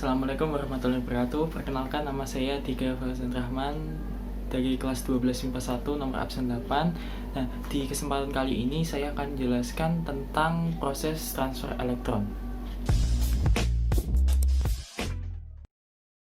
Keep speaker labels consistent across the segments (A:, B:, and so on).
A: Assalamualaikum warahmatullahi wabarakatuh. Perkenalkan, nama saya Tiga Fauzan Rahman dari kelas 12 MIPA 1 nomor absen 8. Nah, di kesempatan kali ini saya akan menjelaskan tentang proses transfer elektron.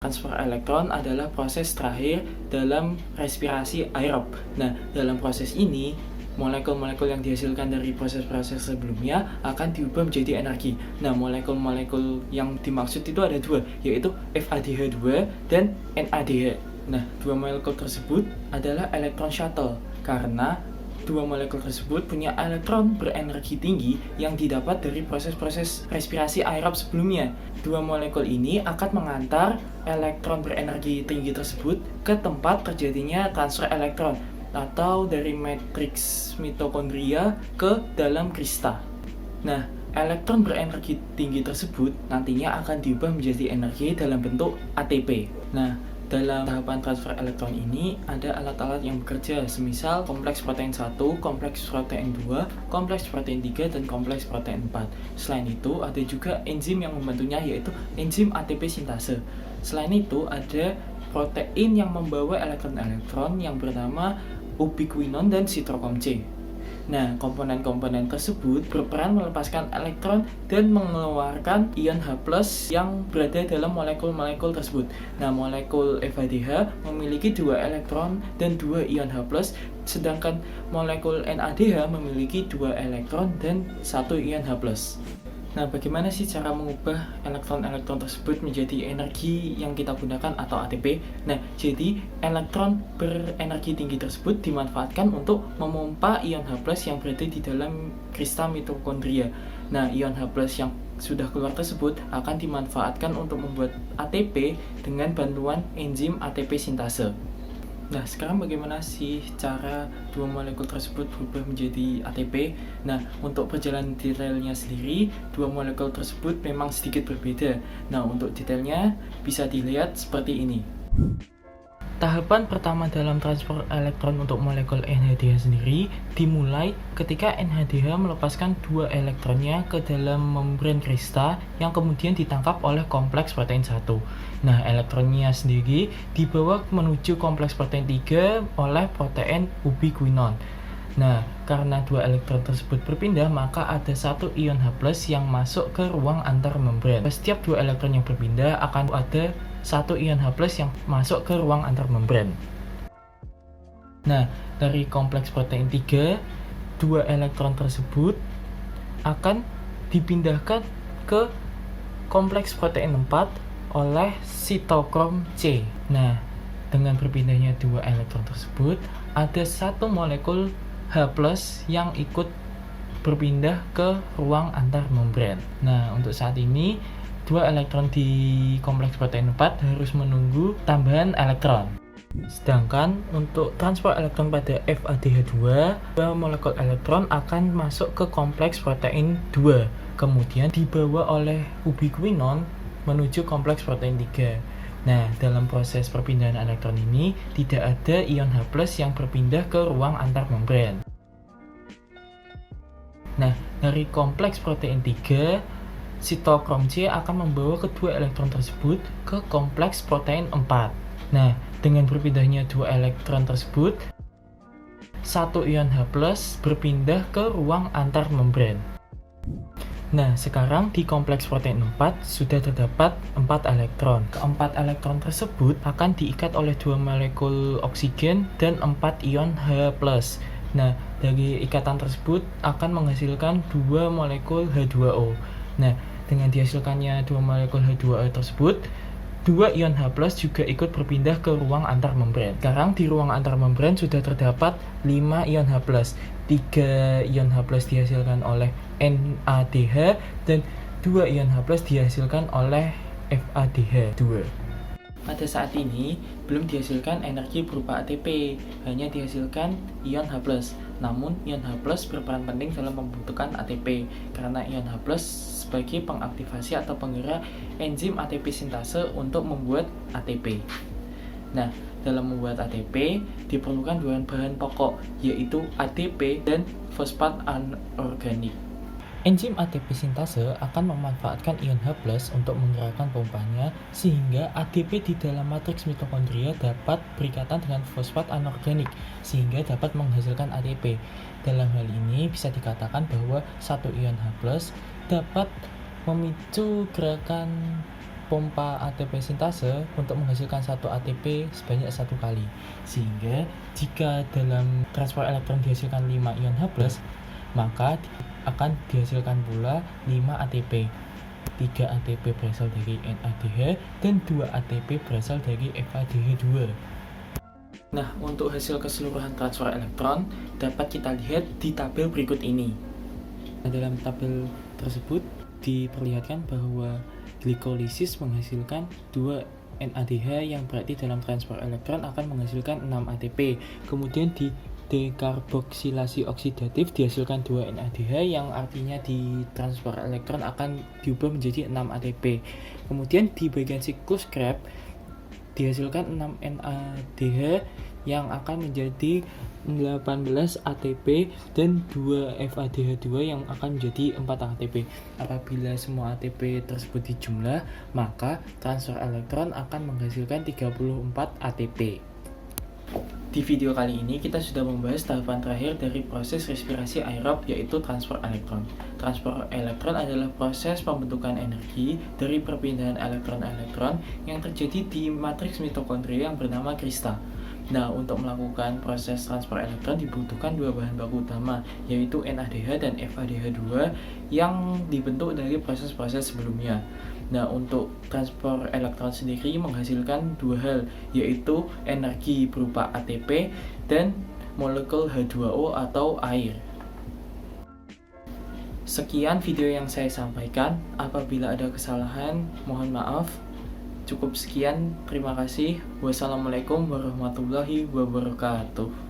A: Transfer elektron adalah proses terakhir dalam respirasi aerob. Nah, dalam proses ini molekul-molekul yang dihasilkan dari proses-proses sebelumnya akan diubah menjadi energi. Nah, molekul-molekul yang dimaksud itu ada dua, yaitu FADH2 dan NADH. Nah, dua molekul tersebut adalah elektron shuttle karena dua molekul tersebut punya elektron berenergi tinggi yang didapat dari proses-proses respirasi aerob sebelumnya. Dua molekul ini akan mengantar elektron berenergi tinggi tersebut ke tempat terjadinya transfer elektron atau dari matriks mitokondria ke dalam krista. Nah, elektron berenergi tinggi tersebut nantinya akan diubah menjadi energi dalam bentuk ATP. Nah, dalam tahapan transfer elektron ini ada alat-alat yang bekerja, semisal kompleks protein 1, kompleks protein 2, kompleks protein 3, dan kompleks protein 4. Selain itu, ada juga enzim yang membantunya, yaitu enzim ATP sintase. Selain itu, ada protein yang membawa elektron-elektron yang bernama ubiquinon dan sitrochrome C. Nah, komponen-komponen tersebut berperan melepaskan elektron dan mengeluarkan ion H+ yang berada dalam molekul-molekul tersebut. Nah, molekul FADH memiliki 2 elektron dan 2 ion H+, sedangkan molekul NADH memiliki 2 elektron dan 1 ion H+. Nah, bagaimana sih cara mengubah elektron-elektron tersebut menjadi energi yang kita gunakan atau ATP? Nah, jadi elektron berenergi tinggi tersebut dimanfaatkan untuk memompa ion H+ yang berada di dalam krista mitokondria. Nah, ion H+ yang sudah keluar tersebut akan dimanfaatkan untuk membuat ATP dengan bantuan enzim ATP sintase. Nah, sekarang bagaimana sih cara dua molekul tersebut berubah menjadi ATP? Nah, untuk perjalanan detailnya sendiri, dua molekul tersebut memang sedikit berbeda. Nah, untuk detailnya bisa dilihat seperti ini. Tahapan pertama dalam transfer elektron untuk molekul NADH sendiri dimulai ketika NADH melepaskan 2 elektronnya ke dalam membran krista yang kemudian ditangkap oleh kompleks protein 1. Nah, elektronnya sendiri dibawa menuju kompleks protein 3 oleh protein ubiquinon. Nah, karena 2 elektron tersebut berpindah, maka ada 1 ion H+ yang masuk ke ruang antar membran. Setiap 2 elektron yang berpindah akan ada 1 ion H+ yang masuk ke ruang antar membran. Nah, dari kompleks protein 3, 2 elektron tersebut akan dipindahkan ke kompleks protein 4 oleh sitrochrome C. Nah, dengan berpindahnya 2 elektron tersebut, ada 1 molekul H+ yang ikut berpindah ke ruang antar membran. Nah, untuk saat ini 2 elektron di kompleks protein 4 harus menunggu tambahan elektron. Sedangkan untuk transfer elektron pada FADH2, 2 molekul elektron akan masuk ke kompleks protein 2, kemudian dibawa oleh ubiquinon menuju kompleks protein 3. Nah, dalam proses perpindahan elektron ini tidak ada ion H+ yang berpindah ke ruang antar membran. Nah, dari kompleks protein 3, sitrochrome C akan membawa kedua elektron tersebut ke kompleks protein 4. Nah, dengan berpindahnya 2 elektron tersebut, 1 ion H+ berpindah ke ruang antar membran. Nah, sekarang di kompleks protein 4 sudah terdapat 4 elektron. Keempat elektron tersebut akan diikat oleh 2 molekul oksigen dan 4 ion H+. Nah, dari ikatan tersebut akan menghasilkan 2 molekul H2O. Nah, dengan dihasilkannya 2 molekul H2O tersebut, 2 ion H+ juga ikut berpindah ke ruang antar membran. Sekarang di ruang antar membran sudah terdapat 5 ion H+. 3 ion H+ dihasilkan oleh NADH dan 2 ion H+ dihasilkan oleh FADH2. Pada saat ini belum dihasilkan energi berupa ATP, hanya dihasilkan ion H+. Namun ion H+ berperan penting dalam membutuhkan ATP karena ion H+ sebagai pengaktifasi atau penggerak enzim ATP sintase untuk membuat ATP. Nah, dalam membuat ATP diperlukan 2 bahan pokok, yaitu ADP dan fosfat anorganik. Enzim ATP sintase akan memanfaatkan ion H+ untuk menggerakkan pompanya sehingga ADP di dalam matriks mitokondria dapat berikatan dengan fosfat anorganik sehingga dapat menghasilkan ATP. Dalam hal ini bisa dikatakan bahwa satu ion H+ dapat memicu gerakan pompa ATP sintase untuk menghasilkan satu ATP sebanyak 1 kali. Sehingga jika dalam transfer elektron dihasilkan 5 ion H+, maka akan dihasilkan pula 5 ATP. 3 ATP berasal dari NADH dan 2 ATP berasal dari FADH2. Nah, untuk hasil keseluruhan transfer elektron dapat kita lihat di tabel berikut ini. Dalam tabel tersebut diperlihatkan bahwa glikolisis menghasilkan 2 NADH yang berarti dalam transfer elektron akan menghasilkan 6 ATP. Kemudian di dekarboksilasi oksidatif dihasilkan 2 NADH yang artinya di transfer elektron akan diubah menjadi 6 ATP. Kemudian di bagian siklus Krebs dihasilkan 6 NADH yang akan menjadi 18 ATP dan 2 FADH2 yang akan menjadi 4 ATP. Apabila semua ATP tersebut dijumlah, maka transfer elektron akan menghasilkan 34 ATP. Di video kali ini kita sudah membahas tahapan terakhir dari proses respirasi aerob, yaitu transfer elektron. Transfer elektron adalah proses pembentukan energi dari perpindahan elektron-elektron yang terjadi di matriks mitokondria yang bernama krista. Nah, untuk melakukan proses transfer elektron dibutuhkan 2 bahan baku utama, yaitu NADH dan FADH2 yang dibentuk dari proses-proses sebelumnya. Nah, untuk transfer elektron sendiri menghasilkan 2 hal, yaitu energi berupa ATP dan molekul H2O atau air. Sekian video yang saya sampaikan. Apabila ada kesalahan, mohon maaf. Cukup sekian, terima kasih. Wassalamualaikum warahmatullahi wabarakatuh.